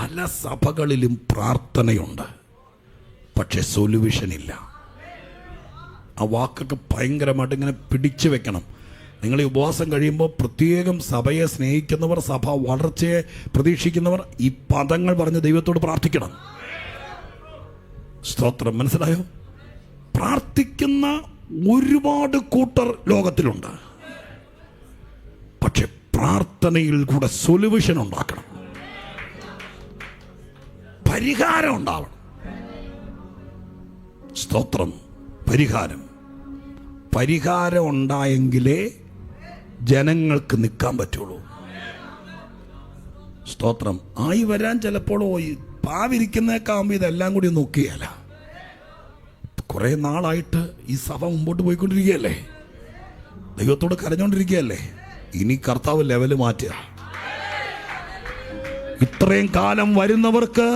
പല സഭകളിലും പ്രാർത്ഥനയുണ്ട്, പക്ഷെ സൊല്യൂഷൻ ഇല്ല. ആ വാക്കൊക്കെ ഭയങ്കരമായിട്ട് ഇങ്ങനെ പിടിച്ചു വെക്കണം. നിങ്ങൾ ഈ ഉപവാസം കഴിയുമ്പോൾ പ്രത്യേകം സഭയെ സ്നേഹിക്കുന്നവർ, സഭ വളർച്ചയെ പ്രതീക്ഷിക്കുന്നവർ ഈ പദങ്ങൾ പറഞ്ഞ് ദൈവത്തോട് പ്രാർത്ഥിക്കണം. സ്തോത്രം. മനസ്സിലായോ? പ്രാർത്ഥിക്കുന്ന ഒരുപാട് കൂട്ടർ ലോകത്തിലുണ്ട്, പക്ഷെ പ്രാർത്ഥനയിൽ കൂടെ സൊല്യൂഷൻ ഉണ്ടാക്കണം, പരിഹാരം ഉണ്ടാവണം. സ്തോത്രം. പരിഹാരം ഉണ്ടായെങ്കിലേ ജനങ്ങൾക്ക് നിൽക്കാൻ പറ്റുള്ളൂ. സ്തോത്രം. ആയി വരാൻ ചിലപ്പോൾ പാവിരിക്കുന്നേക്കാവുമ്പോൾ ഇതെല്ലാം കൂടി നോക്കിയല്ല. കുറെ നാളായിട്ട് ഈ സഭ മുമ്പോട്ട് പോയിക്കൊണ്ടിരിക്കുകയല്ലേ, ദൈവത്തോട് കരഞ്ഞോണ്ടിരിക്കുകയല്ലേ. ഇനി കർത്താവ് ലെവല് മാറ്റുക. ഇത്രയും കാലം വരുന്നവർക്ക്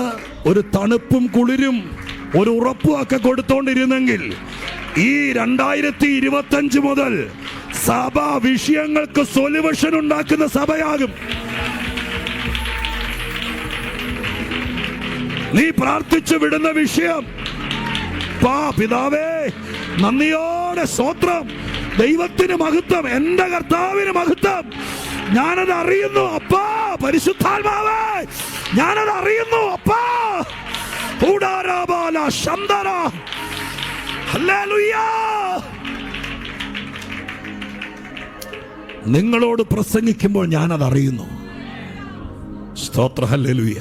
ഒരു തണുപ്പും കുളിരും ഒരു ഉറപ്പും ഒക്കെ കൊടുത്തോണ്ടിരുന്നെങ്കിൽ ഈ 2025 മുതൽ സഭ വിഷയങ്ങൾക്ക് സൊല്യൂഷൻ ഉണ്ടാക്കുന്ന സഭയാകും. നീ പ്രാർത്ഥിച്ചു വിടുന്ന വിഷയം, പിതാവേ നന്ദിയോടെ സ്തോത്രം, ദൈവത്തിന് മഹത്വം, എന്റെ കർത്താവിന് മഹത്വം, ഞാനത് അറിയുന്നു അപ്പാ, പരിശുദ്ധാത്മാവേ ഞാനത് അറിയുന്നു അപ്പാ. നിങ്ങളോട് പ്രസംഗിക്കുമ്പോൾ ഞാനത് അറിയുന്നു. സ്തോത്ര. ഹല്ലേലൂയ.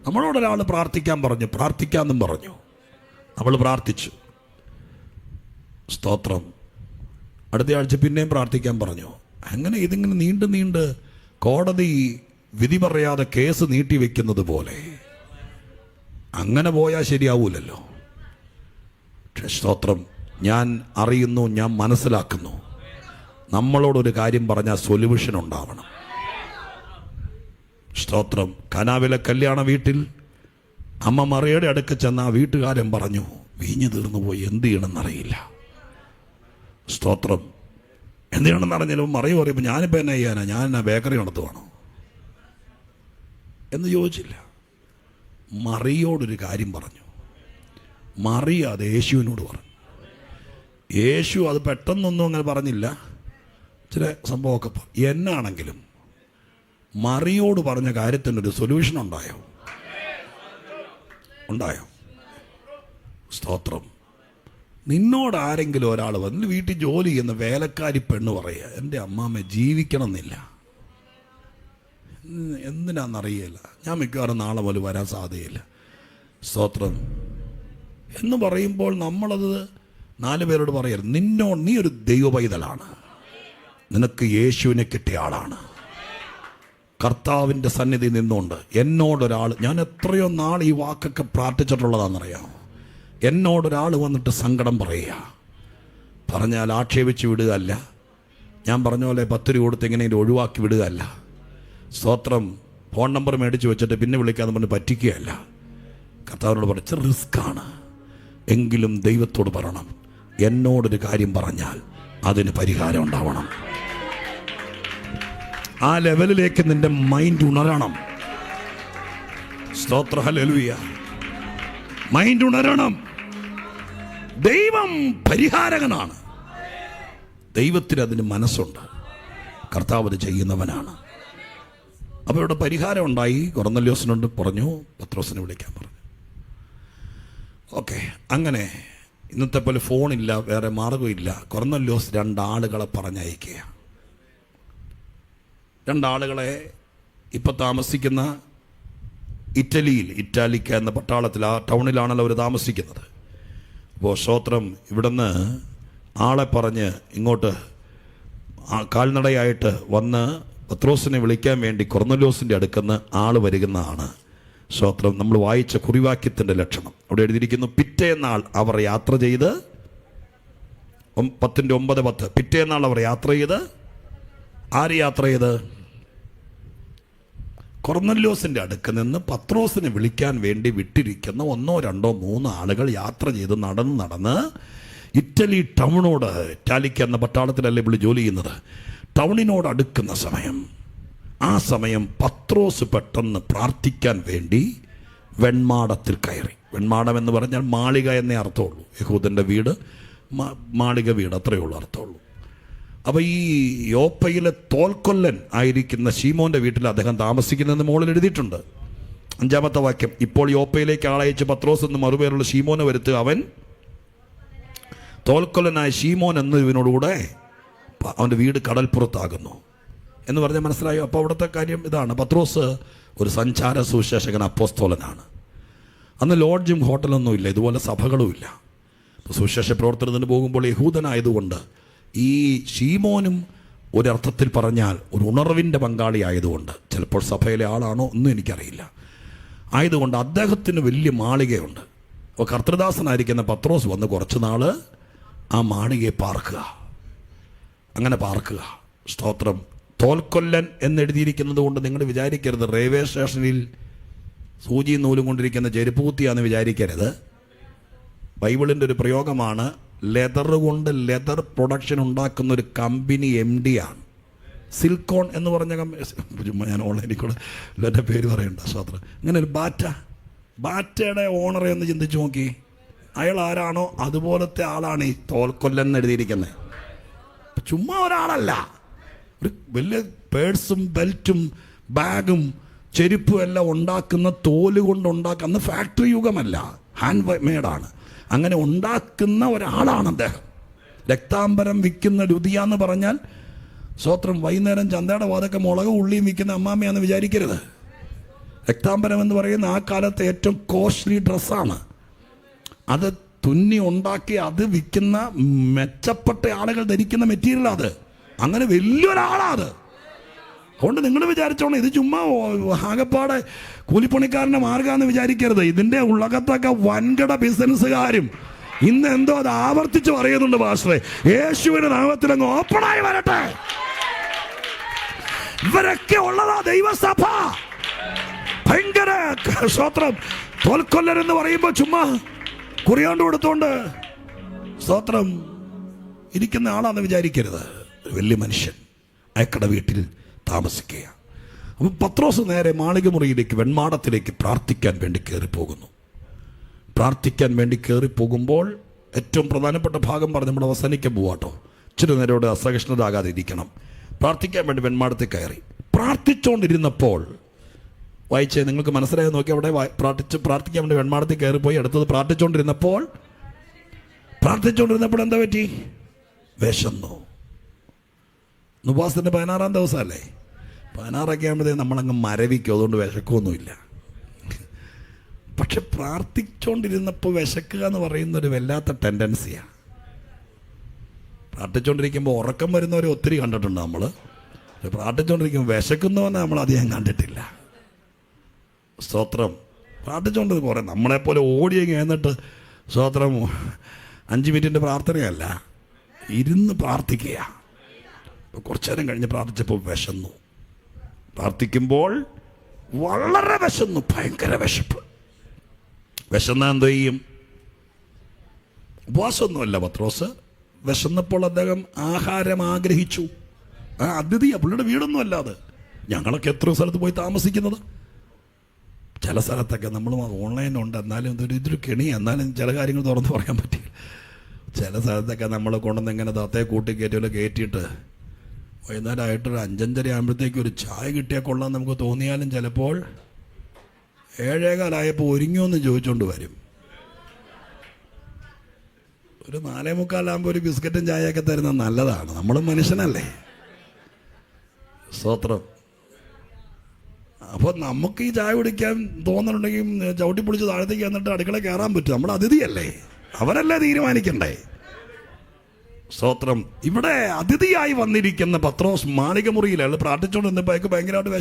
നമ്മളോടൊരാൾ പ്രാർത്ഥിക്കാൻ പറഞ്ഞു, പ്രാർത്ഥിക്കാന്നും പറഞ്ഞു. നമ്മൾ പ്രാർത്ഥിച്ചു. സ്തോത്രം. അടുത്ത ആഴ്ച പിന്നെയും പ്രാർത്ഥിക്കാൻ പറഞ്ഞു. അങ്ങനെ ഇതിങ്ങനെ നീണ്ട് കോടതി വിധി പറയാതെ കേസ് നീട്ടിവെക്കുന്നത് പോലെ അങ്ങനെ പോയാൽ ശരിയാവൂലല്ലോ. സ്തോത്രം. ഞാൻ അറിയുന്നു, ഞാൻ മനസ്സിലാക്കുന്നു. നമ്മളോടൊരു കാര്യം പറഞ്ഞാൽ സൊല്യൂഷൻ ഉണ്ടാവണം. സ്തോത്രം. കനാവിലെ കല്യാണ വീട്ടിൽ അമ്മ മറിയയുടെ അടുക്ക് ചെന്ന ആ വീട്ടുകാരൻ പറഞ്ഞു, വീഞ്ഞു തീർന്നു പോയി, എന്ത് ചെയ്യണമെന്നറിയില്ല. സ്തോത്രം. എന്ത് ചെയ്യണമെന്ന് അറിഞ്ഞാലും മറിയ പറയുമ്പോൾ ഞാനിപ്പോൾ എന്നാ ചെയ്യാനാ, ഞാൻ എന്നാ ബേക്കറി നടത്തുവാണോ എന്ന് ചോദിച്ചില്ല. മറിയോടൊരു കാര്യം പറഞ്ഞു. മറിയ അത് യേശുവിനോട് പറഞ്ഞു. യേശു അത് പെട്ടെന്നൊന്നും അങ്ങനെ പറഞ്ഞില്ല, ചില സംഭവമൊക്കെ. എന്നാണെങ്കിലും മറിയോട് പറഞ്ഞ കാര്യത്തിനൊരു സൊല്യൂഷൻ ഉണ്ടായോ? സ്തോത്രം. നിന്നോട് ആരെങ്കിലും ഒരാൾ വന്ന് വീട്ടിൽ ജോലി ചെയ്യുന്ന വേലക്കാരി പെണ്ണ് പറയുക, എൻ്റെ അമ്മാമ്മ ജീവിക്കണം എന്നില്ല, എന്തിനാണെന്നറിയില്ല, ഞാൻ മിക്കവാറും നാളെ പോലും വരാൻ സാധ്യതയില്ല. സ്തോത്രം എന്ന് പറയുമ്പോൾ നമ്മളത് 4 പേരോട് പറയരുത്. നീ ഒരു ദൈവ പൈതലാണ്, നിനക്ക് യേശുവിനെ കിട്ടിയ ആളാണ്. കർത്താവിൻ്റെ സന്നിധി നിന്നുകൊണ്ട് എന്നോടൊരാൾ, ഞാൻ എത്രയോ നാൾ ഈ വാക്കൊക്കെ പ്രാർത്ഥിച്ചിട്ടുള്ളതാണെന്നറിയാമോ. എന്നോടൊരാൾ വന്നിട്ട് സങ്കടം പറഞ്ഞാൽ ആക്ഷേപിച്ച് വിടുകയല്ല, ഞാൻ പറഞ്ഞ പോലെ 10 രൂപ കൊടുത്ത് എങ്ങനെയും ഒഴിവാക്കി വിടുകയല്ല. സ്തോത്രം. ഫോൺ നമ്പർ മേടിച്ച് വെച്ചിട്ട് പിന്നെ വിളിക്കാതെ പറഞ്ഞ് പറ്റിക്കുകയല്ല. കർത്താവിനോട് പറഞ്ഞ റിസ്ക്കാണ്, എങ്കിലും ദൈവത്തോട് പറയണം, എന്നോടൊരു കാര്യം പറഞ്ഞാൽ അതിന് പരിഹാരം ഉണ്ടാവണം. ആ ലെവലിലേക്ക് നിന്റെ മൈൻഡ് ഉണരണം. സ്തോത്ര. ഹല്ലേലൂയ. മൈൻഡ് ഉണരണം. ദൈവം പരിഹാരകനാണ്. ദൈവത്തിന് അതിന് മനസ്സുണ്ട്. കർത്താവ് അത് ചെയ്യുന്നവനാണ്. അപ്പോൾ ഇവിടെ പരിഹാരം ഉണ്ടായി. കൊർന്നല്യോസിനോട് പറഞ്ഞു, പത്രോസിനെ വിളിക്കാൻ പറഞ്ഞു. ഓക്കെ. അങ്ങനെ ഇന്നത്തെ പോലെ ഫോണില്ല, വേറെ മാർഗമില്ല. കൊർന്നല്യോസ് 2 ആളുകളെ പറഞ്ഞയക്കുക. 2 ആളുകളെ ഇപ്പം താമസിക്കുന്ന ഇറ്റാലിക്ക എന്ന പട്ടാളത്തിൽ, ആ ടൗണിലാണല്ലോ അവർ താമസിക്കുന്നത്. അപ്പോൾ സ്തോത്രം. ഇവിടുന്ന് ആളെ പറഞ്ഞ് ഇങ്ങോട്ട് കാൽനടയായിട്ട് വന്ന് പത്രോസിനെ വിളിക്കാൻ വേണ്ടി കൊർന്നല്യോസിൻ്റെ അടുക്കുന്ന ആൾ വരുന്നതാണ്. സ്തോത്രം. നമ്മൾ വായിച്ച കുറിവാക്യത്തിൻ്റെ ലക്ഷണം അവിടെ എഴുതിയിരിക്കുന്നു. പിറ്റേന്നാൾ അവർ യാത്ര ചെയ്ത്, 10:9 പിറ്റേന്നാൾ അവർ യാത്ര ചെയ്ത്, ആര് യാത്ര ചെയ്ത്? കൊർന്നല്യോസിൻ്റെ അടുക്ക് നിന്ന് പത്രോസിനെ വിളിക്കാൻ വേണ്ടി വിട്ടിരിക്കുന്ന 1, 2, 3 ആളുകൾ യാത്ര ചെയ്ത് നടന്ന് ഇറ്റലി ടൗണിനോട്, ഇറ്റാലിക്ക എന്ന പട്ടാളത്തിലല്ലേ ഇവിടെ ജോലി ചെയ്യുന്നത്, ടൗണിനോട് അടുക്കുന്ന സമയം ആ സമയം പത്രോസ് പെട്ടെന്ന് പ്രാർത്ഥിക്കാൻ വേണ്ടി വെൺമാടത്തിൽ കയറി. വെൺമാടം എന്ന് പറഞ്ഞാൽ മാളിക എന്നേ അർത്ഥമുള്ളൂ. യഹൂദൻ്റെ വീട്, മാളിക വീട്, അത്രയേ ഉള്ളൂ അർത്ഥമുള്ളൂ. അപ്പോൾ ഈ യോപ്പയിലെ തോൽക്കൊല്ലൻ ആയിരിക്കുന്ന ശീമോൻ്റെ വീട്ടിൽ അദ്ദേഹം താമസിക്കുന്നതെന്ന് മുകളിൽ എഴുതിയിട്ടുണ്ട്. 5-ാമത്തെ വാക്യം, ഇപ്പോൾ യോപ്പയിലേക്ക് ആളയച്ച് പത്രോസ് എന്ന് മറുപേരുള്ള ശീമോനെ വരുത്തുക. അവൻ തോൽക്കൊല്ലനായ ശീമോൻ എന്നതിനോടുകൂടെ അവൻ്റെ വീട് കടൽപ്പുറത്താകുന്നു എന്ന് പറഞ്ഞാൽ മനസ്സിലായോ? അപ്പോൾ അവിടുത്തെ കാര്യം ഇതാണ്. പത്രോസ് ഒരു സഞ്ചാര സുവിശേഷകൻ, അപ്പോസ്തോലനാണ്. അന്ന് ലോഡ്ജും ഹോട്ടലൊന്നും ഇല്ല, ഇതുപോലെ സഭകളും ഇല്ല. ഇപ്പോൾ സുവിശേഷ പ്രവർത്തനത്തിന് പോകുമ്പോൾ യഹൂദനായതുകൊണ്ട് ഈ ശീമോനും ഒരർത്ഥത്തിൽ പറഞ്ഞാൽ ഒരു ഉണർവിൻ്റെ പങ്കാളി ആയതുകൊണ്ട്, ചിലപ്പോൾ സഭയിലെ ആളാണോ ഒന്നും എനിക്കറിയില്ല, ആയതുകൊണ്ട് അദ്ദേഹത്തിന് വലിയ മാളികയുണ്ട്. അപ്പോൾ കർത്തൃദാസനായിരിക്കുന്ന പത്രോസ് വന്ന് കുറച്ച് നാൾ ആ മാളികയെ പാർക്കുക. അങ്ങനെ പാർക്കുക. സ്തോത്രം. തോൽക്കൊല്ലൻ എന്നെഴുതിയിരിക്കുന്നത് കൊണ്ട് നിങ്ങൾ വിചാരിക്കരുത് റെയിൽവേ സ്റ്റേഷനിൽ സൂചിയും നൂലും കൊണ്ടിരിക്കുന്ന ചെരുപ്പ് കുത്തിയാന്ന് വിചാരിക്കരുത്. ബൈബിളിൻ്റെ ഒരു പ്രയോഗമാണ്. ലെതർ കൊണ്ട് ലെതർ പ്രൊഡക്ഷൻ ഉണ്ടാക്കുന്ന ഒരു കമ്പനി MD ആണ്. സിൽക്കോൺ എന്ന് പറഞ്ഞ ഞാൻ ഓൺലൈനിൽ കൂടെ എൻ്റെ പേര് പറയണ്ട. സ്തോത്രം. ഇങ്ങനെ ഒരു ബാറ്റയുടെ ഓണറെ ഒന്ന് ചിന്തിച്ച് നോക്കി. അയാൾ ആരാണോ അതുപോലത്തെ ആളാണ് ഈ തോൽക്കൊല്ലൻ എന്ന് എഴുതിയിരിക്കുന്നത്. ചുമ്മാ ഒരാളല്ല, ഒരു വലിയ പേഴ്സും ബെൽറ്റും ബാഗും ചെരുപ്പും എല്ലാം ഉണ്ടാക്കുന്ന തോല് കൊണ്ടുണ്ടാക്കുന്ന ഫാക്ടറി യുഗമല്ല, ഹാൻഡ് മെയ്ഡാണ്. അങ്ങനെ ഉണ്ടാക്കുന്ന ഒരാളാണ് അദ്ദേഹം. രക്താംബരം വിൽക്കുന്ന ലുതിയ എന്ന് പറഞ്ഞാൽ സ്വത്രം വൈകുന്നേരം ചന്തയുടെ വാതൊക്കെ മുളക് ഉള്ളിയും വിൽക്കുന്ന അമ്മാമ്മയാണെന്ന് വിചാരിക്കരുത്. രക്താംബരം എന്ന് പറയുന്ന ആ കാലത്തെ ഏറ്റവും കോസ്റ്റ്ലി ഡ്രസ്സാണ്. അത് തുന്നി ഉണ്ടാക്കി അത് വിൽക്കുന്ന മെച്ചപ്പെട്ട ആളുകൾ ധരിക്കുന്ന മെറ്റീരിയൽ അത്. അങ്ങനെ വലിയൊരാളാത്. അതുകൊണ്ട് നിങ്ങൾ വിചാരിച്ചോണം ഇത് ചുമ്മാ ആകപ്പാടെ കൂലിപ്പണിക്കാരൻ്റെ മാർഗമാണെന്ന് വിചാരിക്കരുത്. ഇതിൻ്റെ ഉള്ളകത്തൊക്കെ വൻകിട ബിസിനസ്സുകാരും ഇന്ന് എന്തോ അത് ആവർത്തിച്ച് പറയുന്നുണ്ട്. പാസ്റ്ററെ, യേശുവിന്റെ നാമത്തിൽ അങ്ങ് ഓപ്പണായി വരട്ടെ. ഇവരൊക്കെ ഉള്ളതാ ദൈവസഭ. ഭയങ്കര സ്തോത്രം. തോൽക്കൊല്ലൻ എന്ന് പറയുമ്പോൾ ചുമ്മാ കുറിയാണ്ട് കൊടുത്തോണ്ട് സ്തോത്രം ഇരിക്കുന്ന ആളാണെന്ന് വിചാരിക്കരുത്. ഒരു വലിയ മനുഷ്യൻ അയക്കടെ വീട്ടിൽ താമസിക്കുക. അപ്പം പത്രോസ് നേരെ മാളിക മുറിയിലേക്ക്, വെൺമാടത്തിലേക്ക് പ്രാർത്ഥിക്കാൻ വേണ്ടി കയറിപ്പോകുന്നു. പ്രാർത്ഥിക്കാൻ വേണ്ടി കയറിപ്പോകുമ്പോൾ ഏറ്റവും പ്രധാനപ്പെട്ട ഭാഗം പറഞ്ഞ് നമ്മൾ അവസാനിക്കാൻ പോവാട്ടോ. ഇച്ചിരി നേരോട് അസഹിഷ്ണുതാകാതെ ഇരിക്കണം. പ്രാർത്ഥിക്കാൻ വേണ്ടി വെൺമാടത്തിൽ കയറി പ്രാർത്ഥിച്ചുകൊണ്ടിരുന്നപ്പോൾ, വായിച്ചേ, നിങ്ങൾക്ക് മനസ്സിലായി നോക്കി. അവിടെ പ്രാർത്ഥിക്കാൻ വേണ്ടി വെൺമാടത്തിൽ കയറിപ്പോയി. അടുത്തത് പ്രാർത്ഥിച്ചുകൊണ്ടിരുന്നപ്പോൾ എന്താ പറ്റി? വിശന്നു. ഉപവാസത്തിൻ്റെ 16-ാം ദിവസമല്ലേ? 16 ആകുമ്പോഴത്തേക്ക് നമ്മളങ്ങ് മരവിക്കും. അതുകൊണ്ട് വിശക്കൊന്നുമില്ല. പക്ഷെ പ്രാർത്ഥിച്ചുകൊണ്ടിരുന്നപ്പോൾ വിശക്കുക എന്ന് പറയുന്നൊരു വല്ലാത്ത ടെൻഡൻസിയാണ്. പ്രാർത്ഥിച്ചുകൊണ്ടിരിക്കുമ്പോൾ ഉറക്കം വരുന്നവരെ ഒത്തിരി കണ്ടിട്ടുണ്ട് നമ്മൾ. പ്രാർത്ഥിച്ചുകൊണ്ടിരിക്കുമ്പോൾ വിശക്കുന്നവനെ നമ്മൾ അധികം കണ്ടിട്ടില്ല. സ്തോത്രം. പ്രാർത്ഥിച്ചുകൊണ്ട് കുറേ നമ്മളെപ്പോലെ ഓടിയെങ്കിൽ എന്നിട്ട് സ്തോത്രം 5 മിനിറ്റിൻ്റെ പ്രാർത്ഥനയല്ല, ഇരുന്ന് പ്രാർത്ഥിക്കുക. കുറച്ചു നേരം കഴിഞ്ഞ് പ്രാർത്ഥിച്ചപ്പോൾ വിശന്നു. പ്രാർത്ഥിക്കുമ്പോൾ വളരെ വിശന്നു, ഭയങ്കര വിശപ്പ്. വിശന്നാൽ എന്ത് ചെയ്യും? ഉപവാസമൊന്നുമല്ല പത്രോസ്. വിശന്നപ്പോൾ അദ്ദേഹം ആഹാരം ആഗ്രഹിച്ചു. അതിഥിയാ, പുള്ളിയുടെ വീടൊന്നും അല്ലാതെ. ഞങ്ങളൊക്കെ എത്ര സ്ഥലത്ത് പോയി താമസിക്കുന്നത്. ചില സ്ഥലത്തൊക്കെ നമ്മൾ ഓൺലൈനുണ്ട്, എന്നാലും ഇതൊരു കെണി, എന്നാലും ചില കാര്യങ്ങൾ തുറന്ന് പറയാൻ പറ്റില്ല. ചില സ്ഥലത്തൊക്കെ നമ്മൾ കൊണ്ടുവന്ന് ഇങ്ങനെ തത്തയെ കൂട്ടിക്കയറ്റുമല്ലോ കയറ്റിയിട്ട് വൈകുന്നേരമായിട്ടൊരു 5-5:30 ആകുമ്പോഴത്തേക്ക് ഒരു ചായ കിട്ടിയാൽ കൊള്ളാൻ നമുക്ക് തോന്നിയാലും ചിലപ്പോൾ 7:15 ഒരുങ്ങിയോന്ന് ചോദിച്ചുകൊണ്ട് വരും. ഒരു 4:45 ഒരു ബിസ്ക്കറ്റും ചായയൊക്കെ തരുന്നത് നല്ലതാണ്. നമ്മളും മനുഷ്യനല്ലേ? സ്തോത്രം. അപ്പോൾ നമുക്ക് ഈ ചായ കുടിക്കാൻ തോന്നുന്നുണ്ടെങ്കിൽ ചവിട്ടി പൊളിച്ച് താഴത്തേക്ക് വന്നിട്ട് അടുക്കള കയറാൻ പറ്റും. നമ്മൾ അതിഥിയല്ലേ, അവരല്ലേ തീരുമാനിക്കണ്ടേ? സ്തോത്രം. ഇവിടെ അതിഥിയായി വന്നിരിക്കുന്ന പത്രോസ് മാളിക മുറിയിൽ അയാൾ പ്രാർത്ഥിച്ചുകൊണ്ടിരുന്നപ്പോൾ അയാൾക്ക് ഭയങ്കരമായിട്ട്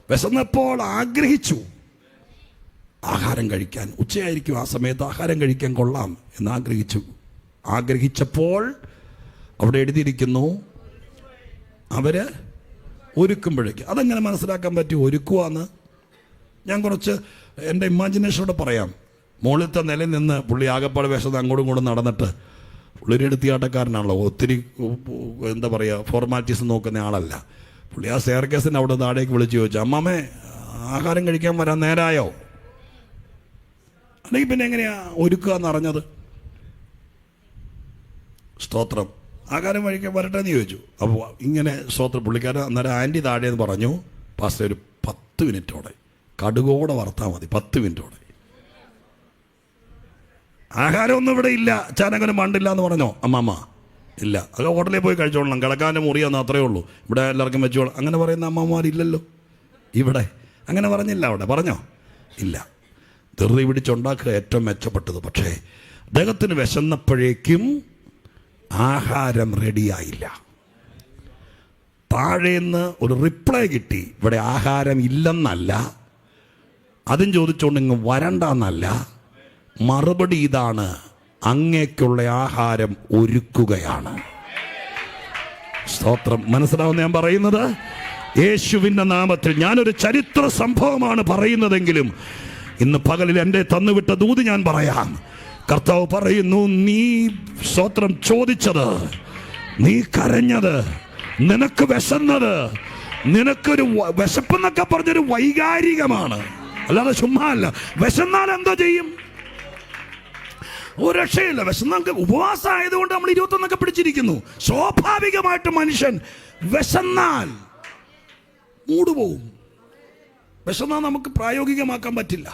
വിശന്നപ്പോൾ ആഗ്രഹിച്ചു ആഹാരം കഴിക്കാൻ. ഉച്ചയായിരിക്കും ആ സമയത്ത്, ആഹാരം കഴിക്കാൻ കൊള്ളാം എന്ന് ആഗ്രഹിച്ചപ്പോൾ അവിടെ എഴുതിയിരിക്കുന്നു, അവര് ഒരുക്കുമ്പോഴേക്ക്. അതെങ്ങനെ മനസ്സിലാക്കാൻ പറ്റി ഒരുക്കുവാന്ന്? ഞാൻ കുറച്ച് എൻ്റെ ഇമാജിനേഷനോടെ പറയാം. മുകളിലത്തെ നിലയിൽ നിന്ന് പുള്ളി ആകപ്പാട് വിശന്ന് അങ്ങോട്ടും ഇങ്ങോട്ടും നടന്നിട്ട്, പുള്ളിയുടെ എടുത്തിയാട്ടക്കാരനാണല്ലോ, ഒത്തിരി എന്താ പറയുക ഫോർമാലിറ്റീസ് നോക്കുന്ന ആളല്ല. പുള്ളി ആ സ്റ്റെയർ കേസിൻ്റെ അവിടെ താഴേക്ക് വിളിച്ച് ചോദിച്ചു, അമ്മാമ്മേ ആഹാരം കഴിക്കാൻ വരാൻ നേരായോ? അല്ലെങ്കിൽ പിന്നെ എങ്ങനെയാ ഒരുക്കുക എന്നറിഞ്ഞത്? സ്തോത്രം. ആഹാരം കഴിക്കാൻ വരട്ടെ എന്ന് ചോദിച്ചു. അപ്പോൾ ഇങ്ങനെ സ്തോത്രം പുള്ളിക്കാരൻ അന്നേരം ആൻറ്റി താഴേന്ന് പറഞ്ഞു, പാസ്റ്റർ ഒരു 10 മിനിറ്റോടെ കടുകോടെ വറുത്താൽ മതി, 10 മിനിറ്റോടെ. ആഹാരമൊന്നും ഇവിടെ ഇല്ല, ചാനകനും മണ്ടില്ല എന്ന് പറഞ്ഞോ അമ്മാമ്മ? ഇല്ല, അത് ഹോട്ടലിൽ പോയി കഴിച്ചോളണം, കിടക്കാൻ്റെ മുറിയാന്ന് അത്രയേ ഉള്ളൂ, ഇവിടെ എല്ലാവർക്കും വെച്ചോളാം. അങ്ങനെ പറയുന്ന അമ്മമാരില്ലല്ലോ ഇവിടെ. അങ്ങനെ പറഞ്ഞില്ല അവിടെ, പറഞ്ഞോ? ഇല്ല. ധൃതി പിടിച്ചുണ്ടാക്കുക ഏറ്റവും മെച്ചപ്പെട്ടത്. പക്ഷേ അദ്ദേഹത്തിന് വിശന്നപ്പോഴേക്കും ആഹാരം റെഡിയായില്ല. താഴേന്ന് ഒരു റിപ്ലൈ കിട്ടി, ഇവിടെ ആഹാരം ഇല്ലെന്നല്ല, അതും ചോദിച്ചുകൊണ്ട് ഇങ്ങ് വരണ്ടെന്നല്ല, മറുപടി ഇതാണ്, അങ്ങേക്കുള്ള ആഹാരം ഒരുക്കുകയാണ്. സ്തോത്രം. മനസ്സിലാവുന്ന ഞാൻ പറയുന്നത്? യേശുവിൻ്റെ നാമത്തിൽ ഞാനൊരു ചരിത്ര സംഭവമാണ് പറയുന്നതെങ്കിലും ഇന്ന് പകലിൽ എൻ്റെ തന്നുവിട്ട ദൂത് ഞാൻ പറയാം. കർത്താവ് പറയുന്നു, നീ സ്തോത്രം ചോദിച്ചത്, നീ കരഞ്ഞത്, നിനക്ക് വിശന്നത്, നിനക്കൊരു വിശപ്പെന്നൊക്കെ പറഞ്ഞൊരു വൈകാരികമാണ്, അല്ലാതെ ചുമ്മാ അല്ല. വിശന്നാൽ എന്തോ ചെയ്യും? ഒരു രക്ഷയില്ല. വിശന്നാൽ ഉപവാസം ആയതുകൊണ്ട് നമ്മൾ 21 പിടിച്ചിരിക്കുന്നു. സ്വാഭാവികമായിട്ട് മനുഷ്യൻ വിശന്നാൽ മൂടുപോകും. വിശന്നാൽ നമുക്ക് പ്രായോഗികമാക്കാൻ പറ്റില്ല.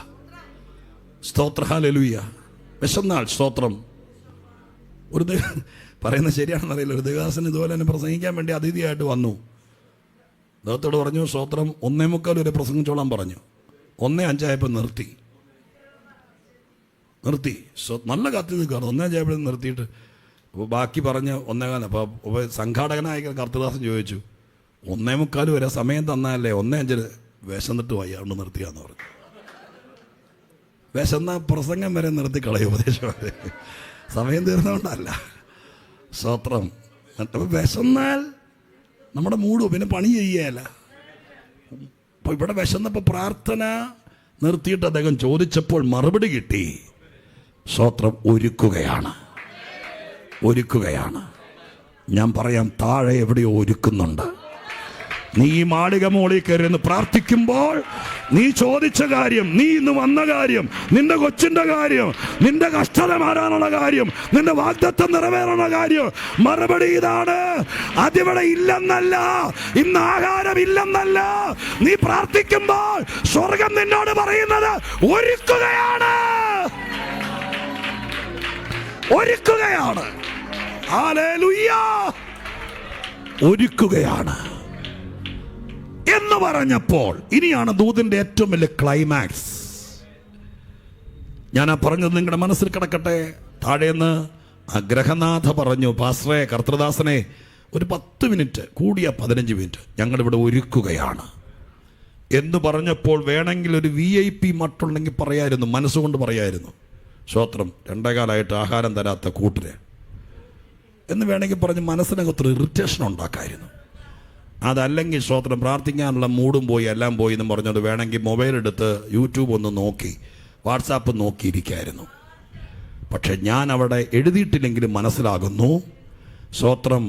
സ്തോത്ര ഹല്ലേലൂയ. വിശന്നാൽ സ്തോത്രം. ഒരു പറയുന്നത് ശരിയാണെന്നറിയില്ല, ഒരു ദേവദാസൻ ഇതുപോലെ തന്നെ പ്രസംഗിക്കാൻ വേണ്ടി അതിഥിയായിട്ട് വന്നു. അദ്ദേഹത്തോട് പറഞ്ഞു, സ്തോത്രം 1:45 വരെ പ്രസംഗിച്ചോളാൻ പറഞ്ഞു. 1:05 നിർത്തി. നല്ല കത്തി നിൽക്കുകയാണ്. 1:05 നിർത്തിയിട്ട് അപ്പോൾ ബാക്കി പറഞ്ഞ് 1:15. അപ്പോൾ സംഘാടകനായ കർത്തദാസൻ ചോദിച്ചു, 1:45 വരെ സമയം തന്നാലേ 1:05 വിശന്നിട്ട് വയ്യാണ്ട് നിർത്തിയാന്ന് പറഞ്ഞു. വിശന്ന പ്രസംഗം വരെ നിർത്തി കളയും, ഉപദേശം വരെ. സമയം തീർന്നുകൊണ്ടല്ല. സ്തോത്രം. അപ്പോൾ വിശന്നാൽ നമ്മുടെ മൂടും, പിന്നെ പണി ചെയ്യുകയല്ല. അപ്പോൾ ഇവിടെ വിശന്നപ്പോൾ പ്രാർത്ഥന നിർത്തിയിട്ട് അദ്ദേഹം ചോദിച്ചപ്പോൾ മറുപടി കിട്ടി. സ്തോത്രം. ഒരുക്കുകയാണ്. ഞാൻ പറയാം, താഴെ എവിടെയോ ഒരുക്കുന്നുണ്ട്. നീ ഈ മാളിക മോളിൽ കയറി പ്രാർത്ഥിക്കുമ്പോൾ നീ ചോദിച്ച കാര്യം, നീ ഇന്ന് വന്ന കാര്യം, നിന്റെ കൊച്ചിന്റെ കാര്യം, നിന്റെ കഷ്ടത മാറാനുള്ള കാര്യം, നിന്റെ വാഗ്ദത്തം നിറവേറുന്ന കാര്യം, മറുപടി ഇതാണ്. അതിവിടെ ഇല്ലെന്നല്ല, ഇന്ന് ആഹാരം ഇല്ലെന്നല്ല. നീ പ്രാർത്ഥിക്കുമ്പോൾ സ്വർഗം നിന്നോട് പറയുന്നത് ഒരുക്കുകയാണ്. ഹല്ലേലൂയ. ഒരുക്കുകയാണ് എന്ന് പറഞ്ഞപ്പോൾ ഇനിയാണ് ദൂതിന്റെ ഏറ്റവും വലിയ ക്ലൈമാക്സ്. ഞാൻ ആ പറഞ്ഞത് നിങ്ങളുടെ മനസ്സിൽ കിടക്കട്ടെ. താഴേന്ന് ആ ഗ്രഹനാഥ പറഞ്ഞു, പാസ്റ്ററെ, കർത്തൃദാസനെ, ഒരു 10 മിനിറ്റ്, കൂടിയ 15 മിനിറ്റ് ഞങ്ങളിവിടെ ഒരുക്കുകയാണ് എന്ന് പറഞ്ഞപ്പോൾ വേണമെങ്കിൽ ഒരു VIP മട്ടുണ്ടെങ്കിൽ പറയായിരുന്നു, മനസ്സുകൊണ്ട് പറയായിരുന്നു. സ്തോത്രം. 2 കാലമായിട്ട് ആഹാരം തരാത്ത കൂട്ടരെ എന്ന് വേണമെങ്കിൽ പറഞ്ഞ് മനസ്സിനകത്തൊരു ഇറിറ്റേഷൻ ഉണ്ടാക്കായിരുന്നു. അതല്ലെങ്കിൽ സ്തോത്രം, പ്രാർത്ഥിക്കാനുള്ള മൂടും പോയി, എല്ലാം പോയി എന്ന് പറഞ്ഞത് വേണമെങ്കിൽ മൊബൈൽ എടുത്ത് യൂട്യൂബ് ഒന്ന് നോക്കി, വാട്സാപ്പ് നോക്കിയിരിക്കായിരുന്നു. പക്ഷെ ഞാൻ അവിടെ എഴുതിയിട്ടില്ലെങ്കിലും മനസ്സിലാകുന്നു. സ്തോത്രം.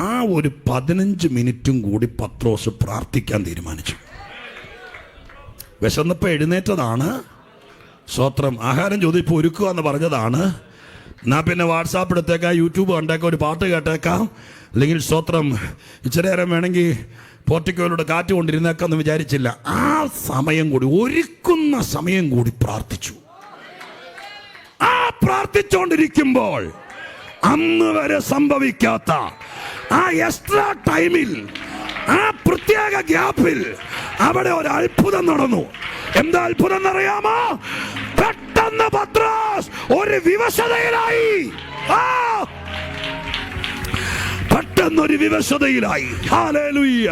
ആ ഒരു 15 മിനിറ്റും കൂടി പത്രോസ് പ്രാർത്ഥിക്കാൻ തീരുമാനിച്ചു. വിശന്നപ്പോൾ എഴുന്നേറ്റതാണ്. സ്തോത്രം. ആഹാരം ചോദിപ്പോൾ ഒരുക്കുക എന്ന് പറഞ്ഞതാണ്. എന്നാൽ പിന്നെ വാട്സാപ്പ് എടുത്തേക്കാം, യൂട്യൂബ് കണ്ടേക്കാം, ഒരു പാട്ട് കേട്ടേക്കാം, അല്ലെങ്കിൽ സ്തോത്രം ഇച്ചിരി നേരം വേണമെങ്കിൽ പോർട്ടിക്കോയിലൂടെ കാറ്റ് കൊണ്ടിരുന്നേക്കാന്ന് വിചാരിച്ചില്ല. ആ സമയം കൂടി, ഒരുക്കുന്ന സമയം കൂടി പ്രാർത്ഥിച്ചു. ആ പ്രാർത്ഥിച്ചുകൊണ്ടിരിക്കുമ്പോൾ അന്ന് വരെ സംഭവിക്കാത്ത ആ എക്സ്ട്രാ ടൈമിൽ, ആ പ്രത്യേക ഗ്യാപ്പിൽ അവിടെ ഒരു അത്ഭുതം നടന്നു. എന്താ അത്ഭുതം എന്നറിയാമോ? പെട്ടെന്ന് പത്രോസ് ഒരു വിവശതയിലായി. പെട്ടെന്നൊരു വിവശതയിലായി. ഹല്ലേലൂയ.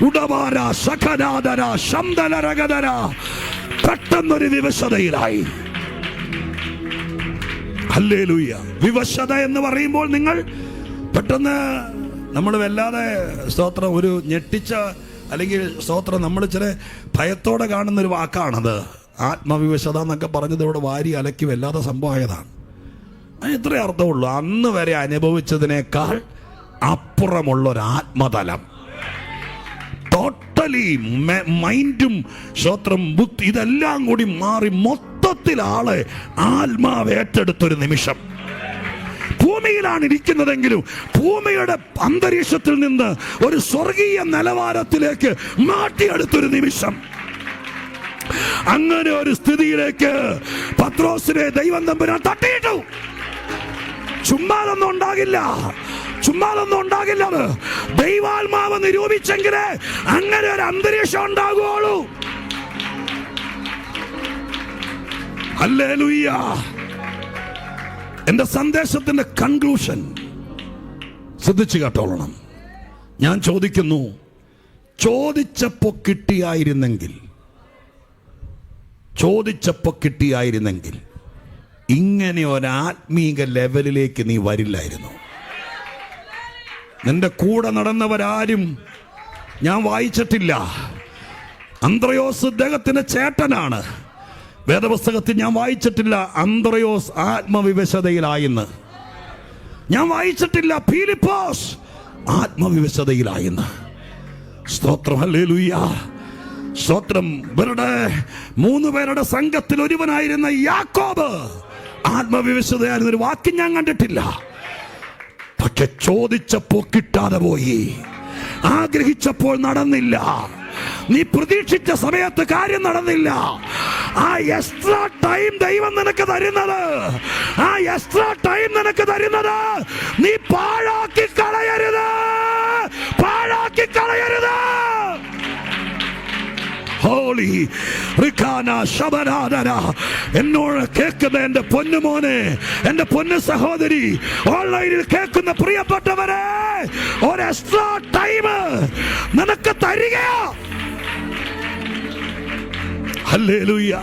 ഉടവാര സഖനാദര ശംദലരഗദര. പെട്ടെന്നൊരു വിവശതയിലായി. ഹല്ലേലൂയ. വിവശത എന്ന് പറയുമ്പോൾ നിങ്ങൾ പെട്ടെന്ന് നമ്മൾ വല്ലാതെ സ്തോത്രം ഒരു ഞെട്ടിച്ച, അല്ലെങ്കിൽ സ്തോത്രം നമ്മൾ ചില ഭയത്തോടെ കാണുന്നൊരു വാക്കാണത്. ആത്മവിവശത എന്നൊക്കെ പറഞ്ഞത് ഇവിടെ വാരി അലക്കി വല്ലാതെ സംഭവമായതാണ്. അതിന് ഇത്രേ അർത്ഥമുള്ളൂ. അന്ന് വരെ അനുഭവിച്ചതിനേക്കാൾ അപ്പുറമുള്ളൊരു ആത്മതലം. ടോട്ടലി മൈൻഡും സ്തോത്രം ബുദ്ധി ഇതെല്ലാം കൂടി മാറി മൊത്തത്തിൽ ആളെ ആത്മാവ് ഏറ്റെടുത്തൊരു നിമിഷം. ഭൂമിയിലാണ് ഇരിക്കുന്നതെങ്കിലും ഭൂമിയുടെ അന്തരീക്ഷത്തിൽ നിന്ന് ഒരു സ്വർഗീയ നിലവാരത്തിലേക്ക് മാറ്റിയെടുത്തൊരു നിമിഷം. അങ്ങനെ ഒരു സ്ഥിതിയിലേക്ക് പത്രോസിനെ ദൈവം തമ്പുരാൻ തട്ടിയിട്ടു. ചുമ്മാതൊന്നും ഉണ്ടാകില്ല. ദൈവാത്മാവ് നിരൂപിച്ചെങ്കിലേ അങ്ങനെ ഒരു അന്തരീക്ഷം ഉണ്ടാകുള്ളൂ. ഹല്ലേലൂയ. എന്റെ സന്ദേശത്തിന്റെ കൺക്ലൂഷൻ ശ്രദ്ധിച്ചു കേട്ടോളണം. ഞാൻ ചോദിക്കുന്നു, ചോദിച്ചപ്പോ കിട്ടിയായിരുന്നെങ്കിൽ ഇങ്ങനെ ഒരു ആത്മീക ലെവലിലേക്ക് നീ വരില്ലായിരുന്നു. നിന്റെ കൂടെ നടന്നവരാരും ഞാൻ വായിച്ചിട്ടില്ല. അന്ത്രയോസ് അദ്ദേഹത്തിന്റെ ചേട്ടനാണ്. വേദപുസ്തകത്തിൽ ഞാൻ വായിച്ചിട്ടില്ല അന്ത്രയോസ് ആത്മവിവശതയിലായെന്ന്. ഞാൻ വായിച്ചിട്ടില്ല ഫിലിപ്പോസ് ആത്മവിവശതയിലായെന്ന്. സ്തോത്രം, ഹല്ലേലൂയ, സ്തോത്രം. ഇവരുടെ 3 പേരുടെ സംഘത്തിൽ ഒരുവനായിരുന്ന യാക്കോബ് ആത്മവിവശതയായിരുന്നൊരു വാക്ക് ഞാൻ കണ്ടിട്ടില്ല. പക്ഷെ ചോദിച്ചപ്പോൾ കിട്ടാതെ പോയി, ആഗ്രഹിച്ചപ്പോൾ നടന്നില്ല, നീ പ്രതീക്ഷിച്ച സമയത്ത് കാര്യം നടന്നില്ല. ആ എക്സ്ട്രാ ടൈം ദൈവം നിനക്ക് തരുന്നത്, നീ പാഴാക്കി കളയരുത്. ഹോളി റിഖാന ശബനാദന. എന്നോട് കേൾക്കുന്ന എന്റെ പൊന്നുമോനെ, എന്റെ പൊന്നു സഹോദരി, ഓൺലൈനിൽ കേൾക്കുന്ന പ്രിയപ്പെട്ടവരെ, ഒരു എക്സ്ട്രാ ടൈം നിനക്ക് തരികയാ. ഹല്ലേലൂയ.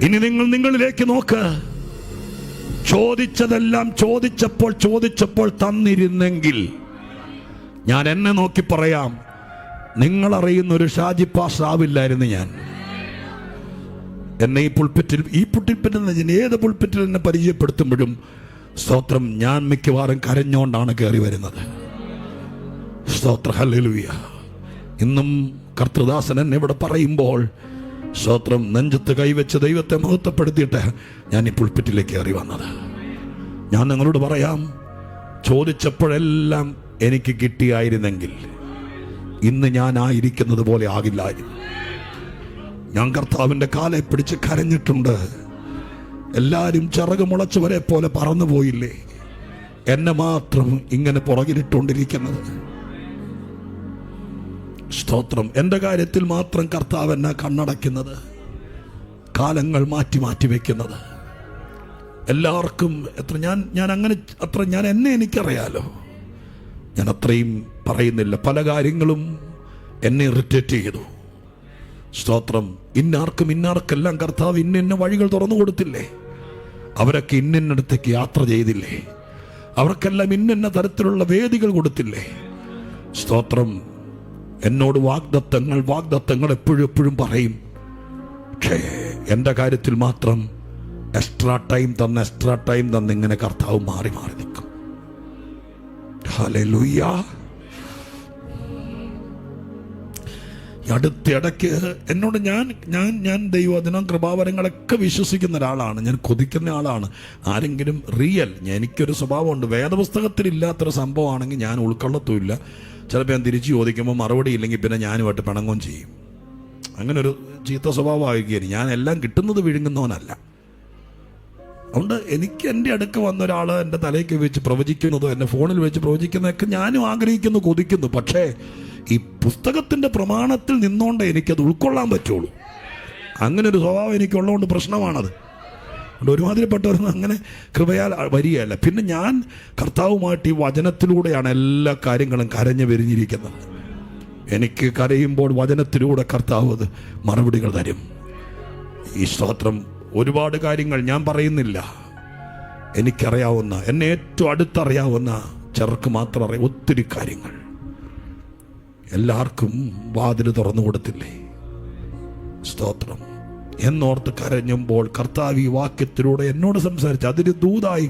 ഇനി നിങ്ങളിലേക്ക് നോക്ക്. ചോദിച്ചതെല്ലാം ചോദിച്ചപ്പോൾ തന്നിരുന്നെങ്കിൽ, ഞാൻ എന്നെ നോക്കി പറയാം, നിങ്ങളറിയുന്ന ഒരു ഷാജി പാസ് ആവില്ലായിരുന്നു ഞാൻ. എന്നെ ഈ പുൾപിറ്റിൽ ഏത് പുൾപിറ്റിൽ എന്നെ പരിചയപ്പെടുത്തുമ്പോഴും സ്തോത്രം, ഞാൻ മിക്കവാറും കരഞ്ഞോണ്ടാണ് കയറി വരുന്നത്. സ്തോത്രം, ഹല്ലേലൂയ. ഇന്നും കർത്തൃദാസൻ എന്നെ ഇവിടെ പറയുമ്പോൾ സ്തോത്രം, നെഞ്ചത്ത് കൈവച്ച് ദൈവത്തെ മഹത്വപ്പെടുത്തിയിട്ട് ഞാൻ ഈ പുൾപിറ്റിലേക്ക് കയറി വന്നത്. ഞാൻ നിങ്ങളോട് പറയാം, ചോദിച്ചപ്പോഴെല്ലാം എനിക്ക് കിട്ടിയായിരുന്നെങ്കിൽ ഇന്ന് ഞാൻ ആയിരിക്കുന്നത് പോലെ ആകില്ലായിരുന്നു. ഞാൻ കർത്താവിൻ്റെ കാലെ പിടിച്ച് കരഞ്ഞിട്ടുണ്ട്. എല്ലാവരും ചിറക് മുളച്ചവരെ പോലെ പറന്നു പോയില്ലേ, എന്നെ മാത്രം ഇങ്ങനെ പുറകിലിട്ടുകൊണ്ടിരിക്കുന്നത്. സ്തോത്രം. എൻ്റെ കാര്യത്തിൽ മാത്രം കർത്താവ് എന്നെ കണ്ണടയ്ക്കുന്നത്, കാലങ്ങൾ മാറ്റി വെക്കുന്നത്. എല്ലാവർക്കും ഞാൻ എനിക്കറിയാലോ, ഞാൻ അത്രയും പറയുന്നില്ല. പല കാര്യങ്ങളും എന്നെ ഇറിറ്റേറ്റ് ചെയ്തു. സ്തോത്രം. ഇന്നാർക്കെല്ലാം കർത്താവ് ഇന്ന വഴികൾ തുറന്നു കൊടുത്തില്ലേ? അവരൊക്കെ ഇന്നടുത്തേക്ക് യാത്ര ചെയ്തില്ലേ? അവർക്കെല്ലാം ഇന്ന തരത്തിലുള്ള വേദികൾ കൊടുത്തില്ലേ? സ്തോത്രം. എന്നോട് വാഗ്ദത്തങ്ങൾ എപ്പോഴും പറയും. പക്ഷേ എൻ്റെ കാര്യത്തിൽ മാത്രം എക്സ്ട്രാ ടൈം തന്ന് ഇങ്ങനെ കർത്താവ് മാറി നിൽക്കും. ഹല്ലേലൂയ. അടുത്തിടയ്ക്ക് എന്നോട് ഞാൻ ദൈവവചനം കൃപാവരങ്ങളൊക്കെ വിശ്വസിക്കുന്ന ഒരാളാണ്, ഞാൻ കൊതിക്കുന്ന ആളാണ്. ആരെങ്കിലും എനിക്കൊരു സ്വഭാവമുണ്ട്, വേദപുസ്തകത്തിൽ ഇല്ലാത്തൊരു സംഭവമാണെങ്കിൽ ഞാൻ ഉൾക്കൊള്ളത്തുമില്ല. ചിലപ്പോൾ ഞാൻ തിരിച്ചു ചോദിക്കുമ്പോൾ മറുപടി ഇല്ലെങ്കിൽ പിന്നെ ഞാനുമായിട്ട് പിണങ്ങുകയും ചെയ്യും. അങ്ങനെ ഒരു ചീത്ത സ്വഭാവമായിരിക്കും. ഞാൻ എല്ലാം കിട്ടുന്നത് വിഴുങ്ങുന്നവനല്ല. അതുകൊണ്ട് എനിക്ക് എൻ്റെ അടുക്ക് വന്ന ഒരാൾ എൻ്റെ തലയ്ക്ക് വെച്ച് പ്രവചിക്കുന്നതോ എന്നെ ഫോണിൽ വെച്ച് പ്രവചിക്കുന്നതൊക്കെ ഞാനും ആഗ്രഹിക്കുന്നു, കൊതിക്കുന്നു. പക്ഷേ ഈ പുസ്തകത്തിൻ്റെ പ്രമാണത്തിൽ നിന്നുകൊണ്ട് എനിക്കത് ഉൾക്കൊള്ളാൻ പറ്റുള്ളൂ. അങ്ങനെ ഒരു സ്വഭാവം എനിക്കുള്ളതുകൊണ്ട് പ്രശ്നമാണത്. അതുകൊണ്ട് ഒരുമാതിരിപ്പെട്ടവരൊന്നും അങ്ങനെ കൃപയാൽ വരികയല്ല. പിന്നെ ഞാൻ കർത്താവുമായിട്ട് ഈ വചനത്തിലൂടെയാണ് എല്ലാ കാര്യങ്ങളും കരഞ്ഞു വിരിഞ്ഞിരിക്കുന്നത്. എനിക്ക് കരയുമ്പോൾ വചനത്തിലൂടെ കർത്താവ് അത് മറുപടികൾ തരും. ഈ സ്തോത്രം. ഒരുപാട് കാര്യങ്ങൾ ഞാൻ പറയുന്നില്ല. എനിക്കറിയാവുന്ന, എന്നെ ഏറ്റവും അടുത്തറിയാവുന്ന ചെറുക്ക് മാത്രം അറിയാം ഒത്തിരി കാര്യങ്ങൾ. എല്ലാവർക്കും വാതിൽ തുറന്നു കൊടുത്തില്ലേ? സ്തോത്രം. എന്നോർത്ത് കരഞ്ഞുമ്പോൾ കർത്താവ് ഈ വാക്യത്തിലൂടെ എന്നോട് സംസാരിച്ചു. അതിന് ദൂതായി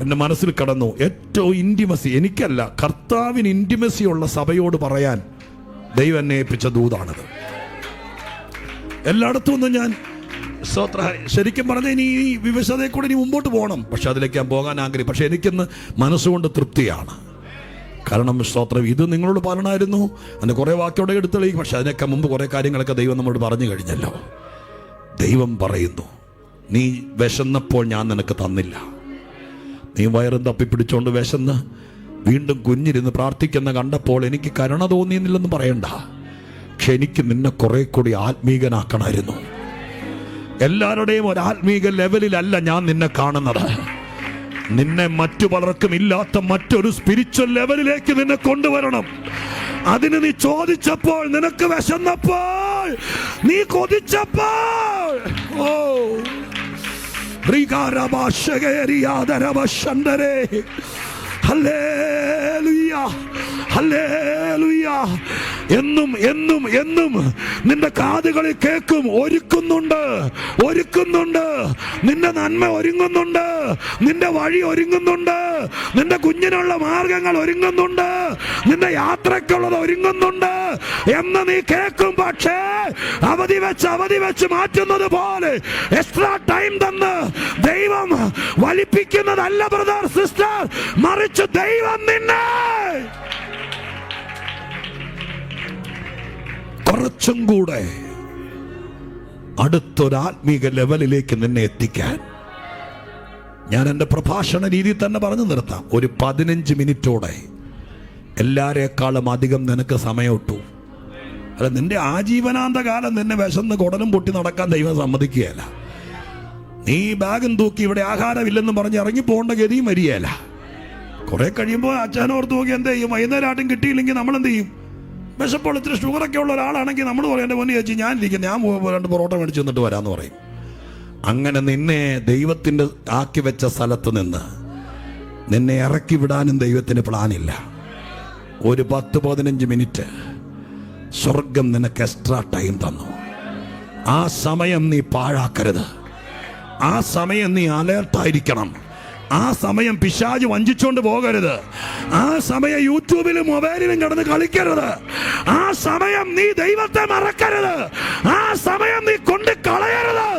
എൻ്റെ മനസ്സിൽ കടന്നു. ഏറ്റവും ഇൻറ്റിമസി എനിക്കല്ല, കർത്താവിന് ഇൻറ്റിമസി ഉള്ള സഭയോട് പറയാൻ ദൈവം എന്നെ ഏൽപ്പിച്ച ദൂതാണത്. എല്ലായിടത്തും ഒന്നും ഞാൻ ശരിക്കും പറഞ്ഞാൽ ഇനി ഈ വിവശതയെ കൂടെ ഇനി മുമ്പോട്ട് പോകണം. പക്ഷെ അതിലേക്ക് ഞാൻ പോകാൻ ആഗ്രഹിക്കും. പക്ഷെ എനിക്കിന്ന് മനസ്സുകൊണ്ട് തൃപ്തിയാണ്. കാരണം സ്തോത്രം, ഇത് നിങ്ങളോട് പറഞ്ഞായിരുന്നു. അതിൻ്റെ കുറേ വാക്യോടെ എടുത്തെളിയും. പക്ഷെ അതിനൊക്കെ മുമ്പ് കുറേ കാര്യങ്ങളൊക്കെ ദൈവം നമ്മോട് പറഞ്ഞു കഴിഞ്ഞല്ലോ. ദൈവം പറയുന്നു, നീ വിശന്നപ്പോൾ ഞാൻ നിനക്ക് തന്നില്ല. നീ വയറും തപ്പിപ്പിടിച്ചോണ്ട് വിശന്ന് വീണ്ടും കുഞ്ഞിരുന്ന് പ്രാർത്ഥിക്കുന്ന കണ്ടപ്പോൾ എനിക്ക് കരുണ തോന്നിയെന്നില്ലെന്ന് പറയണ്ട. പക്ഷെ എനിക്ക് നിന്നെ കുറെ കൂടി ആത്മീകനാക്കണമായിരുന്നു. എല്ലാവരുടെയും ഒരു ആത്മീക ലെവലിലല്ല ഞാൻ നിന്നെ കാണുന്നത്. നിന്നെ മറ്റു പലർക്കും ഇല്ലാത്ത മറ്റൊരു സ്പിരിച്വൽ ലെവലിലേക്ക് നിന്നെ കൊണ്ടുവരണം. അതിന് നീ ചോദിച്ചപ്പോൾ, നിനക്ക് വിശന്നപ്പോൾ, നീ കൊതിച്ചപ്പോൾ, ഓ ഹല്ലേലൂയ, ഹല്ലേലൂയ. എന്നും എന്നും എന്നും നിന്റെ കാതുകളിൽ കേൾക്കും. ഒരുക്കുന്നുണ്ട്, ഒരുക്കുന്നുണ്ട്. നിന്റെ നന്മ ഒരുങ്ങുന്നുണ്ട്, നിന്റെ വഴി ഒരുങ്ങുന്നുണ്ട്, നിന്റെ കുഞ്ഞിനുള്ള മാർഗങ്ങൾ ഒരുങ്ങുന്നുണ്ട്, നിന്റെ യാത്രക്കുള്ളത് ഒരുങ്ങുന്നുണ്ട് എന്ന് നീ കേൾക്കും. പക്ഷേ അവധി വെച്ച് മാറ്റുന്നത് പോലെ എക്സ്ട്രാ ടൈം തന്ന് ദൈവം വലിപ്പിക്കുന്നതല്ല ബ്രദർ, സിസ്റ്റർ. മറിച്ച് ദൈവം നിന്നെ കുറച്ചും കൂടെ അടുത്തൊരാത്മീക ലെവലിലേക്ക് നിന്നെ എത്തിക്കാൻ ഞാൻ എൻ്റെ പ്രഭാഷണ രീതി തന്നെ പറഞ്ഞു നിർത്താം. ഒരു 15 മിനിറ്റോടെ എല്ലാരേക്കാളും അധികം നിനക്ക് സമയം ഇട്ടു. അല്ല, നിന്റെ ആജീവനാന്ത കാലം നിന്നെ വിശന്ന് കുടലും പൊട്ടി നടക്കാൻ ദൈവം സമ്മതിക്കുകയല്ല. നീ ബാഗും തൂക്കി ഇവിടെ ആഹാരമില്ലെന്ന് പറഞ്ഞ് ഇറങ്ങി പോകേണ്ട ഗതിയും വരികയല്ല. കുറെ കഴിയുമ്പോൾ അച്ഛനോർത്ത് നോക്കി എന്ത് ചെയ്യും? വൈകുന്നേരം ആട്ടും കിട്ടിയില്ലെങ്കിൽ നമ്മൾ എന്ത് ചെയ്യും? വിശപ്പോൾ ഇത്തിരി ഷുഗറൊക്കെ ഉള്ള ഒരാളാണെങ്കിൽ നമ്മൾ പറയും, എൻ്റെ പൊന്നി ചേച്ചി ഞാൻ 2 പൊറോട്ട മേടിച്ച് തന്നിട്ട് വരാമെന്ന് പറയും. അങ്ങനെ നിന്നെ ദൈവത്തിൻ്റെ ആക്കി വെച്ച സ്ഥലത്ത് നിന്ന് നിന്നെ ഇറക്കി വിടാനും ദൈവത്തിന് പ്ലാനില്ല. ഒരു 10-15 മിനിറ്റ് സ്വർഗം നിനക്ക് എക്സ്ട്രാ ടൈം തന്നു. ആ സമയം നീ പാഴാക്കരുത്. ആ സമയം നീ അലേർട്ടായിരിക്കണം. ആ സമയം പിശാച് വഞ്ചിച്ചോണ്ട് പോകരുത്. ആ സമയം യൂട്യൂബിലും മൊബൈലിലും കിടന്ന് കളിക്കരുത്. ആ സമയം നീ ദൈവത്തെ മറക്കരുത്. ആ സമയം നീ കൊണ്ട് കളയരുത്.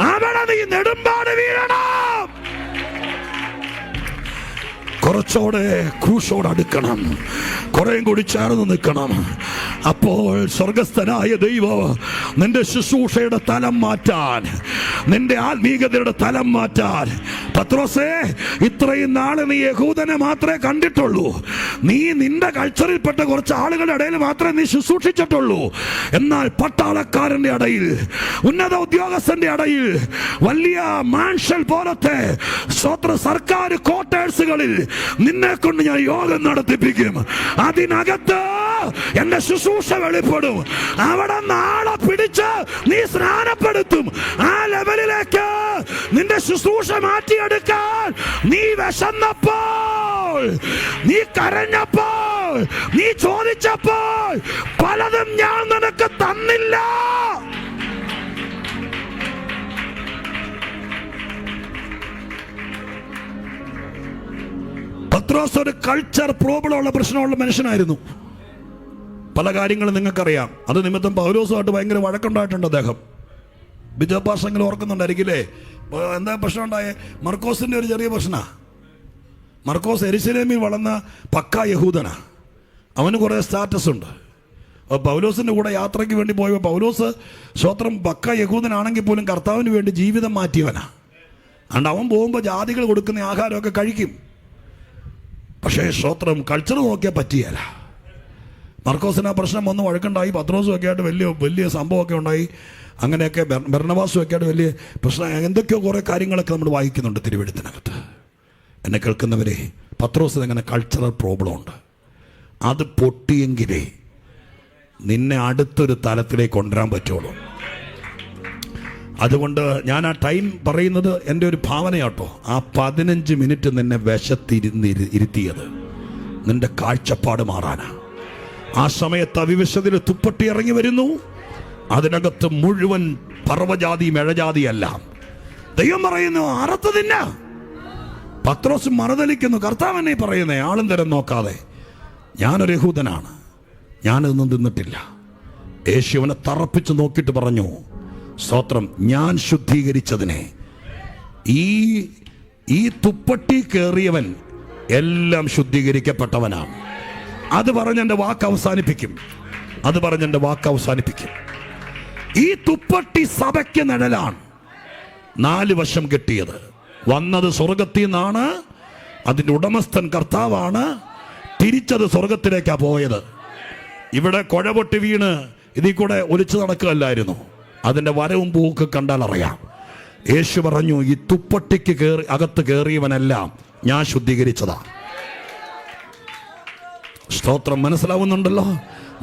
അവിടെ നീ നെടുമ്പാട് വീഴണം. കുറച്ചോടെ ക്രൂശോട് അടുക്കണം, കുറേയും കൂടി ചേർന്ന് നിൽക്കണം. അപ്പോൾ സ്വർഗസ്ഥനായ ദൈവം നിന്റെ ശുശ്രൂഷയുടെ തലം മാറ്റാൻ, നിന്റെ ആത്മീകതയുടെ തലം മാറ്റാൻ. പത്രോസേ, ഇത്രയും നാളെ നീ യഹൂദനെ മാത്രമേ കണ്ടിട്ടുള്ളൂ. നീ നിന്റെ കൾച്ചറിൽപ്പെട്ട കുറച്ച് ആളുകളുടെ ഇടയിൽ മാത്രമേ നീ ശുശ്രൂഷിച്ചിട്ടുള്ളൂ. എന്നാൽ പട്ടാളക്കാരന്റെ ഇടയിൽ, ഉന്നത ഉദ്യോഗസ്ഥന്റെ ഇടയിൽ, വലിയ മാൻഷൻ പോലത്തെ സർക്കാർ ക്വാർട്ടേഴ്സുകളിൽ നിന്നെ കൊണ്ട് ഞാൻ യോഗം നടത്തിപ്പിക്കും. അതിനകത്ത് എന്റെ ശുശ്രൂഷ വെളിപ്പെടും. അവിടെ നാളെ പിടിച്ച് നീ സ്നാനപ്പെടുത്തും. ആ ലെവലിലേക്ക് നിന്റെ ശുശ്രൂഷ മാറ്റിയെടുക്കാൻ നീ വിശന്നപ്പോൾ, നീ കരഞ്ഞപ്പോൾ, നീ ചോദിച്ചപ്പോൾ പലതും ഞാൻ നിനക്ക് തന്നില്ല. പത്രോസ് ഒരു കൾച്ചർ പ്രോബ്ലം ഉള്ള പ്രശ്നമുള്ള മനുഷ്യനായിരുന്നു. പല കാര്യങ്ങളും നിങ്ങൾക്കറിയാം. അത് നിമിത്തം പൗലോസുമായിട്ട് ഭയങ്കര വഴക്കുണ്ടായിട്ടുണ്ട് അദ്ദേഹം. ബിജോപാസെങ്കിലും ഓർക്കുന്നുണ്ടായിരിക്കില്ലേ? എന്താ പ്രശ്നം ഉണ്ടായേ? മർക്കോസിന്റെ ഒരു ചെറിയ പ്രശ്നമാണ്. മർക്കോസ് യെരുശലേമിൽ വളർന്ന പക്കാ യഹൂദനാ. അവന് കുറേ സ്റ്റാറ്റസ് ഉണ്ട്. പൗലോസിന്റെ കൂടെ യാത്രയ്ക്ക് വേണ്ടി പോയപ്പോൾ പൗലോസ് സ്വത്രം പക്കാ യഹൂദനാണെങ്കിൽ പോലും കർത്താവിന് വേണ്ടി ജീവിതം മാറ്റിയവനാ. അതുകൊണ്ട് അവൻ പോകുമ്പോൾ ജാതികൾ കൊടുക്കുന്ന ആഹാരമൊക്കെ കഴിക്കും. പക്ഷേ സ്വത്രം കൾച്ചർ നോക്കിയാൽ പറ്റിയല്ല. മർക്കോസിന് ആ പ്രശ്നം വന്ന് വഴക്കുണ്ടായി. പത്രോസും ഒക്കെ ആയിട്ട് വലിയ സംഭവമൊക്കെ ഉണ്ടായി. അങ്ങനെയൊക്കെ ബർന്നബാസും ഒക്കെ ആയിട്ട് വലിയ പ്രശ്നം, എന്തൊക്കെയോ കുറേ കാര്യങ്ങളൊക്കെ നമ്മൾ വായിക്കുന്നുണ്ട് തിരുവെഴുത്തിനകത്ത്. എന്നെ കേൾക്കുന്നവരെ, പത്രോസിന് അങ്ങനെ കൾച്ചറൽ പ്രോബ്ലം ഉണ്ട്. അത് പൊട്ടിയെങ്കിലേ നിന്നെ അടുത്തൊരു തലത്തിലേക്ക് കൊണ്ടുവരാൻ പറ്റുള്ളൂ. അതുകൊണ്ട് ഞാൻ ആ ടൈം പറയുന്നത് എൻ്റെ ഒരു ഭാവനയാട്ടോ. ആ 15 മിനിറ്റ് നിന്നെ ഇരുത്തിയത് നിന്റെ കാഴ്ചപ്പാട് മാറാനാ. ആ സമയത്ത് അവിവശ്വതിൽ തുപ്പട്ടി ഇറങ്ങി വരുന്നു. അതിനകത്ത് മുഴുവൻ പർവ്വജാതിയും ഇഴജാതിയല്ല. ദൈവം പറയുന്നു അറുത്ത് തിന്ന. പത്രോസ് മറുതലിക്കുന്നു. കർത്താവ് എന്നെ പറയുന്നേ, ആളും തരം നോക്കാതെ, ഞാനൊരു യഹൂദനാണ്, ഞാനതൊന്നും തിന്നിട്ടില്ല. യേശുവിനെ തറപ്പിച്ച് നോക്കിയിട്ട് പറഞ്ഞു, സ്തോത്രം, ഞാൻ ശുദ്ധീകരിച്ചതിനെ ഈ തുപ്പട്ടി കയറിയവൻ എല്ലാം ശുദ്ധീകരിക്കപ്പെട്ടവനാണ്. അത് പറഞ്ഞ് എൻ്റെ വാക്ക് അവസാനിപ്പിക്കും. ഈ തുപ്പട്ടി സഭയ്ക്ക് നിഴലാണ്. 4 വശം കെട്ടിയത്. വന്നത് സ്വർഗത്തിൽ നിന്നാണ്, അതിൻ്റെ ഉടമസ്ഥൻ കർത്താവാണ്. തിരിച്ചത് സ്വർഗത്തിലേക്കാ പോയത്. ഇവിടെ കുഴപൊട്ടി വീണ് ഇതിൽ കൂടെ ഒലിച്ചു നടക്കുകയല്ലായിരുന്നു. അതിൻ്റെ വരവും പൂക്ക് കണ്ടാൽ അറിയാം. യേശു പറഞ്ഞു, ഈ തുപ്പട്ടിക്ക് അകത്ത് കയറിയവനെല്ലാം ഞാൻ ശുദ്ധീകരിച്ചതാ. സ്തോത്രം, മനസ്സിലാവുന്നുണ്ടല്ലോ?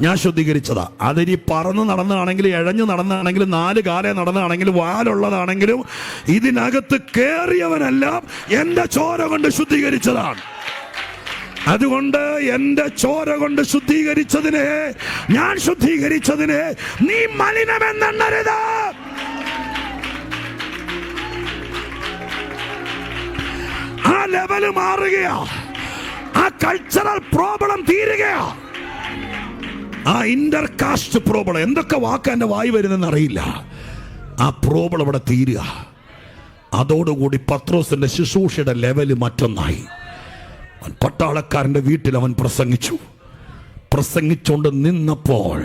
ഞാൻ ശുദ്ധീകരിച്ചതാ. അതിനി പറന്ന് നടന്നതാണെങ്കിലും ഇഴഞ്ഞു നടന്നതാണെങ്കിലും 4 കാലേ നടന്നതാണെങ്കിലും വാലുള്ളതാണെങ്കിലും ഇതിനകത്ത് കയറിയവനെല്ലാം എൻ്റെ ചോര കൊണ്ട് ശുദ്ധീകരിച്ചതാണ്. അതുകൊണ്ട് എൻ്റെ ചോര കൊണ്ട് ഞാൻ ശുദ്ധീകരിച്ചതിനെ നീ മലിനമെന്നെണ്ണരുത്. ആ ലെവല് മാറുകയാ. ആ കൾച്ചറൽ പ്രോബ്ലം തീരുകയാ. ആ ഇന്റർകാസ്റ്റ് പ്രോബ്ലം, എന്തൊക്കെ വാക്ക് എൻ്റെ വായി വരുന്നെന്ന് അറിയില്ല, ആ പ്രോബ്ലം അവിടെ തീരുക. അതോടുകൂടി പത്രോസിന്റെ ശുശ്രൂഷയുടെ ലെവല് മറ്റൊന്നായി. പട്ടാളക്കാരൻ്റെ വീട്ടിൽ അവൻ പ്രസംഗിച്ചുകൊണ്ട് നിന്നപ്പോൾ,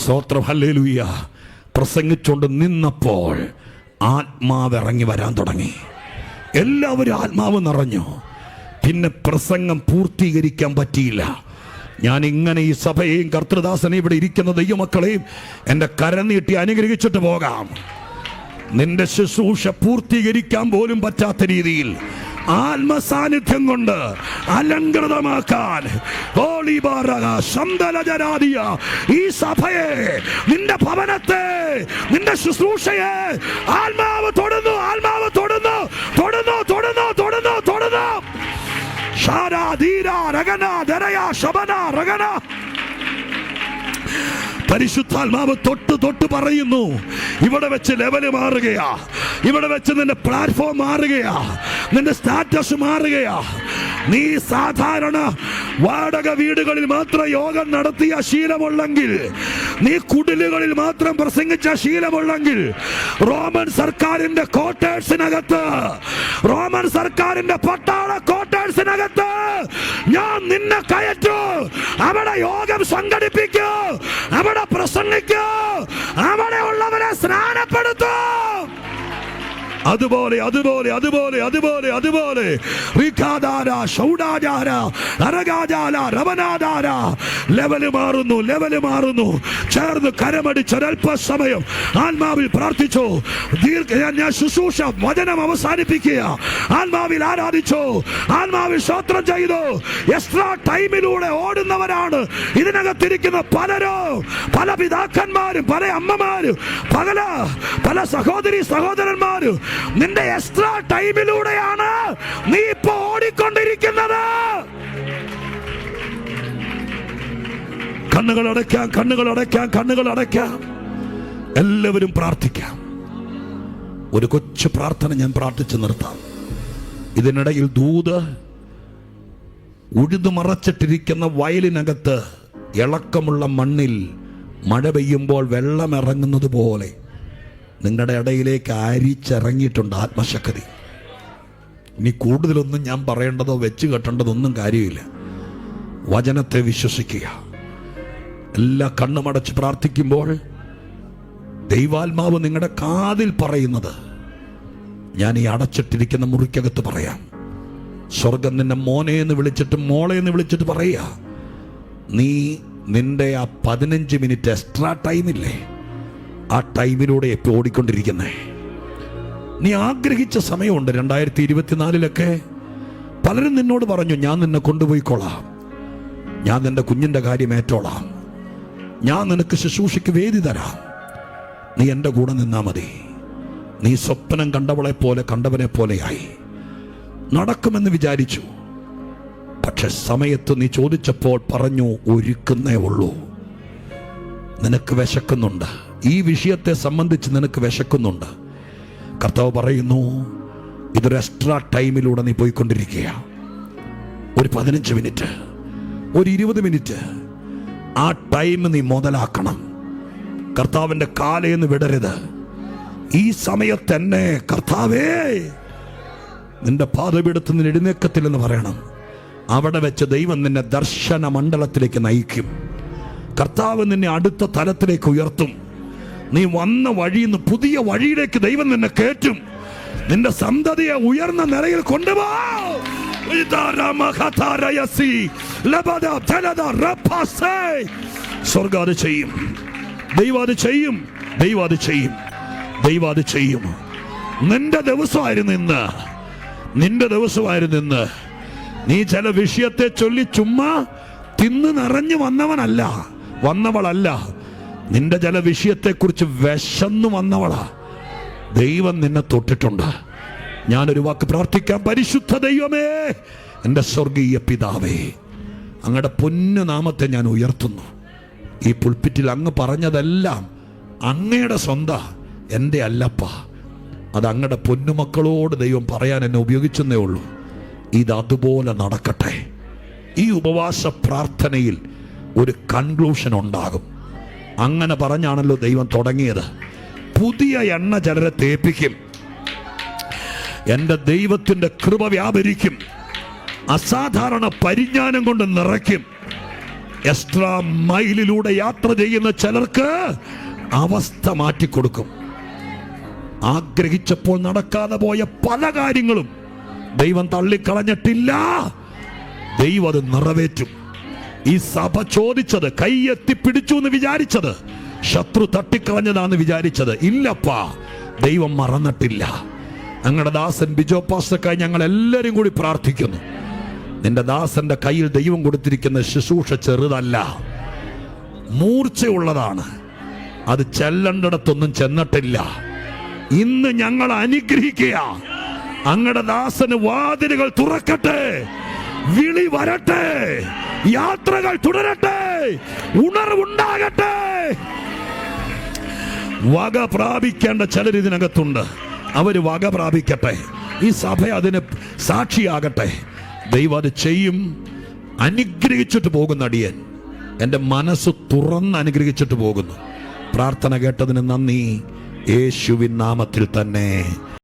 സ്തോത്രം, ഹല്ലേലൂയ, പ്രസംഗിച്ചുകൊണ്ട് നിന്നപ്പോൾ ആത്മാവ് ഇറങ്ങി വരാൻ തുടങ്ങി. എല്ലാവരും ആത്മാവ് നിറഞ്ഞു. പിന്നെ പ്രസംഗം പൂർത്തീകരിക്കാൻ പറ്റിയില്ല. ഞാൻ ഇങ്ങനെ ഈ സഭയെയും കർത്തൃദാസനെ ഇവിടെ ഇരിക്കുന്ന ദൈവമക്കളെയും എൻ്റെ കരം നീട്ടി അനുഗ്രഹിച്ചിട്ട് പോകാം. നിന്റെ ശുശ്രൂഷ പൂർത്തീകരിക്കാൻ പോലും പറ്റാത്ത രീതിയിൽ ആത്മസാന്നിധ്യം കൊണ്ട് അലങ്കൃതമാക്കാൻ ഈ സഭയെ, നിന്റെ ഭവനത്തെ, നിന്റെ ശുശ്രൂഷയെ ആത്മാവ് തൊടുന്നു. പരിശുദ്ധാത്മാവ് തൊട്ട് പറയുന്നു, ഇവിടെ വെച്ച് ലെവല് മാറുകയാ. ഇവിടെ വെച്ച് നിന്റെ പ്ലാറ്റ്ഫോം മാറുകയാ. നിന്റെ സ്റ്റാറ്റസ് മാറുകയാ. നീ സാധാരണ വാടക വീടുകളിൽ മാത്രം യോഗം നടത്തിയ ശീലമുള്ളെങ്കിൽ, നീ കുടിലുകളിൽ മാത്രം പ്രസംഗിച്ച ശീലമുള്ളെങ്കിൽ, റോമൻ സർക്കാരിന്റെ ക്വാർട്ടേഴ്സിനകത്ത്, റോമൻ സർക്കാരിന്റെ പട്ടാള ക്വാർട്ടേഴ്സിനകത്ത് ഞാൻ നിന്നെ കയറ്റു. അവിടെ യോഗം സംഘടിപ്പിക്കൂ, അവിടെ പ്രസംഗിക്കൂ, അവിടെ ഉള്ളവരെ സ്നാനപ്പെടുത്തൂ. അതുപോലെ ലെവല് മാറുന്നു. ചേർന്ന് കരമടിച്ചൊരൽപ്പസമയം ആത്മാവിൽ പ്രാർത്ഥിച്ചു. ഞാൻ ശുശ്രൂഷ വചനം അവസാനിപ്പിക്കുക. ആത്മാവിൽ ആരാധിച്ചു, ആത്മാവിൽ സ്തോത്രം ചെയ്തു. എക്സ്ട്രാ ടൈമിലൂടെ ഓടുന്നവരാണ് ഇതിനകത്തിരിക്കുന്ന പലരും. പല പിതാക്കന്മാരും, പല അമ്മമാരും, പല സഹോദരന്മാരും. നിന്റെ എക്സ്ട്രാ ടൈമിലൂടെയാണ് നീ ഇപ്പോ ഓടിക്കൊണ്ടിരിക്കുന്നത്. കണ്ണുകൾ അടയ്ക്കാം. എല്ലാവരും പ്രാർത്ഥിക്കാം. ഒരു കൊച്ചു പ്രാർത്ഥന ഞാൻ പ്രാർത്ഥിച്ചു നിർത്താം. ഇതിനിടയിൽ ദൂത് ഉഴുതുമറച്ചിട്ടിരിക്കുന്ന വയലിനകത്ത് ഇളക്കമുള്ള മണ്ണിൽ മഴ പെയ്യുമ്പോൾ വെള്ളം ഇറങ്ങുന്നത് പോലെ നിങ്ങളുടെ ഇടയിലേക്ക് അരിച്ചിറങ്ങിയിട്ടുണ്ട് ആത്മശക്തി. ഇനി കൂടുതലൊന്നും ഞാൻ പറയേണ്ടതോ വെച്ച് കെട്ടേണ്ടതൊന്നും കാര്യമില്ല. വചനത്തെ വിശ്വസിക്കുക. എല്ലാ കണ്ണുമടച്ച് പ്രാർത്ഥിക്കുമ്പോൾ ദൈവാത്മാവ് നിങ്ങളുടെ കാതിൽ പറയുന്നത് ഞാൻ ഈ അടച്ചിട്ടിരിക്കുന്ന മുറിക്കകത്ത് പറയാം. സ്വർഗം നിന്നെ മോനെ എന്ന് വിളിച്ചിട്ട്, മോളെ എന്ന് വിളിച്ചിട്ട് പറയുക, നീ നിന്റെ ആ 15 മിനിറ്റ് എക്സ്ട്രാ ടൈമില്ലേ, ആ ടൈമിലൂടെ എപ്പോൾ ഓടിക്കൊണ്ടിരിക്കുന്നേ. നീ ആഗ്രഹിച്ച സമയമുണ്ട്. 2024 പലരും നിന്നോട് പറഞ്ഞു, ഞാൻ നിന്നെ കൊണ്ടുപോയിക്കോളാം, ഞാൻ നിന്റെ കുഞ്ഞിൻ്റെ കാര്യം ഏറ്റോളാം, ഞാൻ നിനക്ക് ശുശ്രൂഷയ്ക്ക് വേദി തരാം, നീ എൻ്റെ കൂടെ നിന്നാ മതി. നീ സ്വപ്നം കണ്ടവനെ പോലെയായി നടക്കുമെന്ന് വിചാരിച്ചു. പക്ഷെ സമയത്ത് നീ ചോദിച്ചപ്പോൾ പറഞ്ഞു, ഒരുക്കുന്നേ ഉള്ളൂ. നിനക്ക് വിശക്കുന്നുണ്ട്, ഈ വിഷയത്തെ സംബന്ധിച്ച് നിനക്ക് വിശക്കുന്നുണ്ട്. കർത്താവ് പറയുന്നു, ഇതൊരു എക്സ്ട്രാ ടൈമിലൂടെ നീ പോയിക്കൊണ്ടിരിക്കുക. ഒരു 15 മിനിറ്റ്, ഒരു 20 മിനിറ്റ്, ആ ടൈം നീ മുതലാക്കണം. കർത്താവിൻ്റെ കാലേന്ന് വിടരുത്. ഈ സമയത്ത് എന്നെ കർത്താവേ നിന്റെ പാദപീഠത്തിൽ നിന്ന് എഴുന്നേക്കത്തില്ലെന്ന് പറയണം. അവിടെ വെച്ച് ദൈവം നിന്നെ ദർശന മണ്ഡലത്തിലേക്ക് നയിക്കും. കർത്താവ് നിന്നെ അടുത്ത തലത്തിലേക്ക് ഉയർത്തും. നീ വന്ന വഴിയിൽ നിന്ന് പുതിയ വഴിയിലേക്ക് ദൈവം നിന്നെ കയറ്റും. നിന്റെ സന്തതിയെ ഉയർന്ന നിലയിൽ കൊണ്ടുപോ. സ്വർഗ്ഗം അത് ചെയ്യും. ദൈവം അത് ചെയ്യും. ദൈവം അത് ചെയ്യും. ദൈവം അത് ചെയ്യും. നിന്റെ ദിവസമായിരുന്നു ഇന്ന്. നിന്റെ ദിവസമായിരുന്നു ഇന്ന്. നീ ചില വിഷയത്തെ ചൊല്ലി ചുമ്മാ തിന്ന് നിറഞ്ഞു വന്നവളല്ല. നിന്റെ ചില വിഷയത്തെക്കുറിച്ച് വിശന്നു വന്നവളാ. ദൈവം നിന്നെ തൊട്ടിട്ടുണ്ട്. ഞാനൊരു വാക്ക് പ്രാർത്ഥിക്കാം. പരിശുദ്ധ ദൈവമേ, എൻ്റെ സ്വർഗീയ പിതാവേ, അങ്ങയുടെ പൊന്നു നാമത്തെ ഞാൻ ഉയർത്തുന്നു. ഈ പുൽപ്പിറ്റിൽ അങ്ങ് പറഞ്ഞതെല്ലാം അങ്ങയുടെ സ്വന്തം, എൻ്റെ അല്ലപ്പ. അത് അങ്ങയുടെ പൊന്നുമക്കളോട് ദൈവം പറയാൻ എന്നെ ഉപയോഗിച്ചെന്നേ ഉള്ളൂ. ഇതതുപോലെ നടക്കട്ടെ. ഈ ഉപവാസ പ്രാർത്ഥനയിൽ ഒരു കൺക്ലൂഷൻ ഉണ്ടാകും. അങ്ങനെ പറഞ്ഞാണല്ലോ ദൈവം തുടങ്ങിയത്. പുതിയ എണ്ണ ചിലരെ തേപ്പിക്കും. എൻ്റെ ദൈവത്തിൻ്റെ കൃപ വ്യാപരിക്കും. അസാധാരണ പരിജ്ഞാനം കൊണ്ട് നിറയ്ക്കും. എക്സ്ട്രാ മൈലിലൂടെ യാത്ര ചെയ്യുന്ന ചിലർക്ക് അവസ്ഥ മാറ്റിക്കൊടുക്കും. ആഗ്രഹിച്ചപ്പോൾ നടക്കാതെ പോയ പല കാര്യങ്ങളും ദൈവം തള്ളിക്കളഞ്ഞിട്ടില്ല. ദൈവം അത് നിറവേറ്റും. ഈ സഭ ചോദിച്ചത്, കൈയെത്തി പിടിച്ചു എന്ന് വിചാരിച്ചത്, ശത്രു തട്ടിക്കളഞ്ഞതാന്ന് വിചാരിച്ചത്, ഇല്ലപ്പാ, ദൈവം മറന്നിട്ടില്ല. ഞങ്ങളുടെ ദാസൻ ബിജോ പാസ്റ്റർക്കായി ഞങ്ങൾ എല്ലാവരും കൂടി പ്രാർത്ഥിക്കുന്നു. നിന്റെ ദാസന്റെ കയ്യിൽ ദൈവം കൊടുത്തിരിക്കുന്ന ശുശ്രൂഷ ചെറുതല്ല, മൂർച്ചയുള്ളതാണ്. അത് ചെല്ലേണ്ടിടത്തൊന്നും ചെന്നിട്ടില്ല. ഇന്ന് ഞങ്ങൾ അനുഗ്രഹിക്കുക. അങ്ങയുടെ ദാസന് വാതിലുകൾ തുറക്കട്ടെ, വിളി വരട്ടെ, യാത്രകൾ തുടരട്ടെ, ഉണർവുണ്ടാകട്ടെ. വക പ്രാപിക്കേണ്ട ചിലർ ഇതിനകത്തുണ്ട്. അവര് വക പ്രാപിക്കട്ടെ. ഈ സഭ അതിന് സാക്ഷിയാകട്ടെ. ദൈവം അത് ചെയ്യും. അനുഗ്രഹിച്ചിട്ട് പോകുന്ന അടിയൻ എൻ്റെ മനസ്സ് തുറന്ന് അനുഗ്രഹിച്ചിട്ട് പോകുന്നു. പ്രാർത്ഥന കേട്ടതിന് നന്ദി. യേശുവിൻ നാമത്തിൽ തന്നെ.